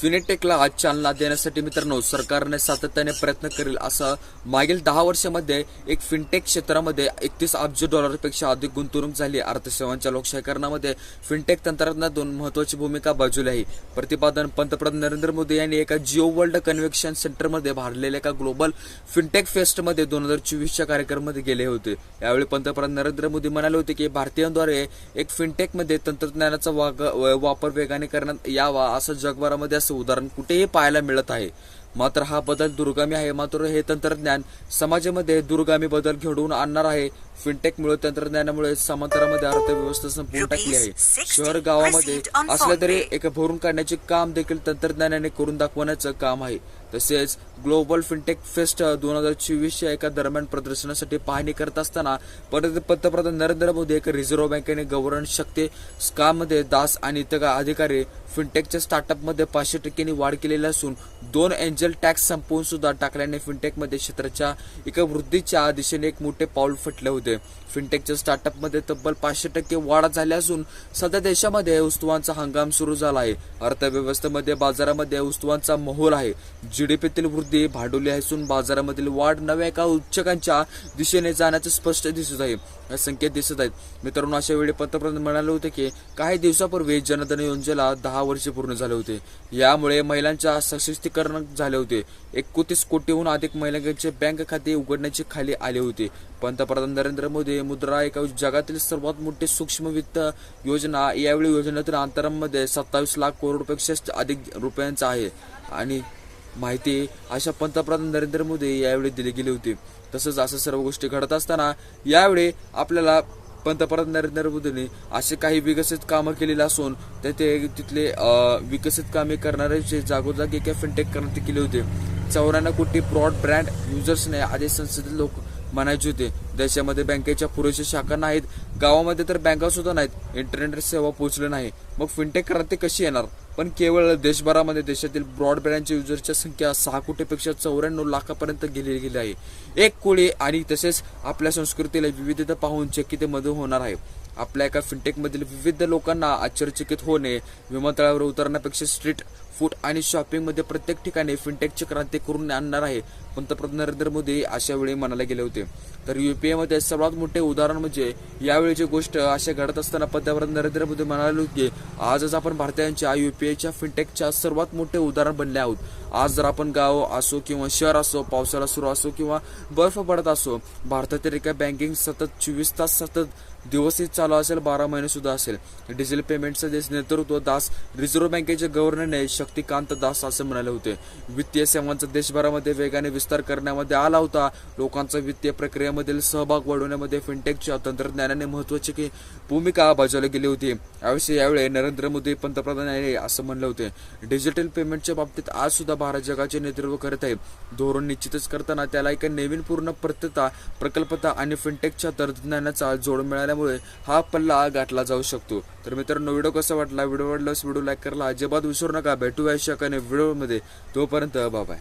फिनेटेकला आज चालना देण्यासाठी मित्रांनो सरकारने सातत्याने प्रयत्न करेल असं मागील 10 वर्षांमध्ये एक फिनटेक क्षेत्रामध्ये 31 अब्ज डॉलरपेक्षा अधिक गुंतवणूक झाली। अर्थसेवांच्या लोकशाहीकरणामध्ये फिनटेक तंत्रज्ञानातून महत्त्वाची भूमिका बजावली आहे। प्रतिपादन पंतप्रधान नरेंद्र मोदी यांनी एका जिओ वर्ल्ड कन्व्हेन्शन सेंटरमध्ये भरलेल्या एका ग्लोबल फिनटेक फेस्टमध्ये 2024च्या कार्यक्रमामध्ये गेले होते। यावेळी पंतप्रधान नरेंद्र मोदी म्हणाले होते की भारतीयांद्वारे एक फिनटेकमध्ये तंत्रज्ञानाचा वापर वेगाने करण्यात यावा असं जगभरामध्ये उदाहरण कुठेही पाहायला मिळत आहे। मात्र हा बदल दूरगामी आहे। मात्र हे तंत्रज्ञान समाजामध्ये दूरगामी बदल घडवून आणणार आहे। फिनटेकमुळे तंत्रज्ञानामुळे समांतरामध्ये अर्थव्यवस्था संपून टाकली आहे। शहर गावामध्ये असल्या तरी एक भरून काढण्याचे काम देखील तंत्रज्ञानाने करून दाखवण्याचं काम आहे। तसेच ग्लोबल फिनटेक फेस्ट 2024च्या एका दरम्यान प्रदर्शनासाठी पाहणी करत असताना पंतप्रधान नरेंद्र मोदी एक रिझर्व्ह बँकेने गव्हर्नन्स शक्ती स्काममध्ये दास आणि इतर अधिकारी फिनटेकच्या स्टार्टअपमध्ये 500% वाढ केलेली असून 2 एंजल टॅक्स संपवून सुद्धा टाकल्याने फिनटेकमध्ये क्षेत्राच्या एका वृद्धीच्या दिशेने एक मोठे पाऊल फटले होते। फिनटेकच्या स्टार्टअपमध्ये तब्बल 500% वाढ झाली असून सध्या देशामध्ये वस्तूंचा हंगाम सुरू झाला आहे। अर्थव्यवस्थेमध्ये बाजारामध्ये वस्तूंचा माहोल आहे। जीडीपीतील वृद्धी भांडवली असून बाजारामधील वाढ नव्या एका उच्चांकांच्या दिशेने जाण्याचे स्पष्ट दिसत आहे, संकेत दिसत आहेत। मित्रांनो, अशा वेळी पंतप्रधान म्हणाले होते की काही दिवसापूर्वी जनधन योजनेला 10 वर्षे पूर्ण झाले होते। यामुळे महिलांच्या सशक्तीकरण झाले होते। 31 कोटीहून अधिक महिलांचे बँक खाते उघडण्याचे खाली आले होते। पंतप्रधान नरेंद्र मोदी मुद्रा एका जगातील सर्वात मोठी सूक्ष्म वित्त योजना यावेळी योजनेतील अंतरामध्ये 27 लाख करोडपेक्षा अधिक रुपयांचा आहे आणि माहिती अशा पंतप्रधान नरेंद्र मोदी यावेळी दिली गेली होती। तसंच असं सर्व गोष्टी घडत असताना यावेळी आपल्याला पंतप्रधान नरेंद्र मोदींनी असे काही विकसित कामं केलेली असून तिथले विकसित कामे करणारे जे जागोजागी एका फिनटेक क्रांती केली होती। 94 कोटी ब्रॉडबँड युजर्सने आधी संसदेत लोक म्हणायचे होते। देशामध्ये बँकेच्या पुरेशा शाखा नाहीत, गावामध्ये तर बँका सुद्धा नाहीत, इंटरनेट सेवा पोहोचली नाही। मग फिनटेक क्रांती कशी येणार? पण केवळ देशभरामध्ये देशातील ब्रॉडबँडच्या युजरची संख्या 6 कोटीपेक्षा 94 लाखापर्यंत गेली आहे। एक कोळी आणि तसेच आपल्या संस्कृतीला विविधता पाहून चकितमध्ये होणार आहे। आपल्या एका फिनटेकमधील विविध लोकांना आश्चर्यचकित होणे, विमानतळावर उतरण्यापेक्षा स्ट्रीट फूड आणि शॉपिंग मध्ये प्रत्येक ठिकाणी फिनटेकची क्रांती करून आणणार आहे, पंतप्रधान नरेंद्र मोदी अशा वेळी म्हणाले गेले होते। तर यूपीए मध्ये सर्वात मोठे उदाहरण म्हणजे यावेळीची गोष्ट अशा घडत असताना पंतप्रधान नरेंद्र मोदी म्हणाले की आजच आपण भारतीयांच्या यूपीएच्या फिनटेकच्या सर्वात मोठे उदाहरण बनले आहोत। आज जर आपण गाव असो किंवा शहर असो, पावसाळा सुरू असो किंवा बर्फ पडत असो, भारतातील एका बँकिंग सतत 24 तास सतत दिवसही चालू असेल, 12 महिने सुद्धा असेल। डिजिटल पेमेंटचं नेतृत्व दास रिझर्व्ह बँकेचे गव्हर्नरने शक्तिकांत दास असं म्हणाले होते। वित्तीय सेवांचा देशभरामध्ये वेगाने विस्तार करण्यामध्ये आला होता। लोकांचा वित्तीय प्रक्रियेमधील सहभाग वाढवण्यामध्ये फिनटेकच्या तंत्रज्ञानाने महत्त्वाची भूमिका बजावली गेली होती। यावेळी नरेंद्र मोदी पंतप्रधान यांनी असं म्हणले होते। डिजिटल पेमेंटच्या बाबतीत आज सुद्धा भारत जगाचे नेतृत्व करत आहे। धोरण निश्चितच करताना त्याला एका नवीन पूर्ण प्रकल्पता आणि फिनटेकच्या तंत्रज्ञानाचा जोड मिळाल्यामुळे हा पल्ला गाठला जाऊ शकतो। तर मित्रांनो, व्हिडिओ कसा वाटला? व्हिडिओ वाटल्यास व्हिडिओ लाईक करायला अजिबात विसरू नका। भेटूया अशा काही व्हिडिओमध्ये, तोपर्यंत बाय बाय।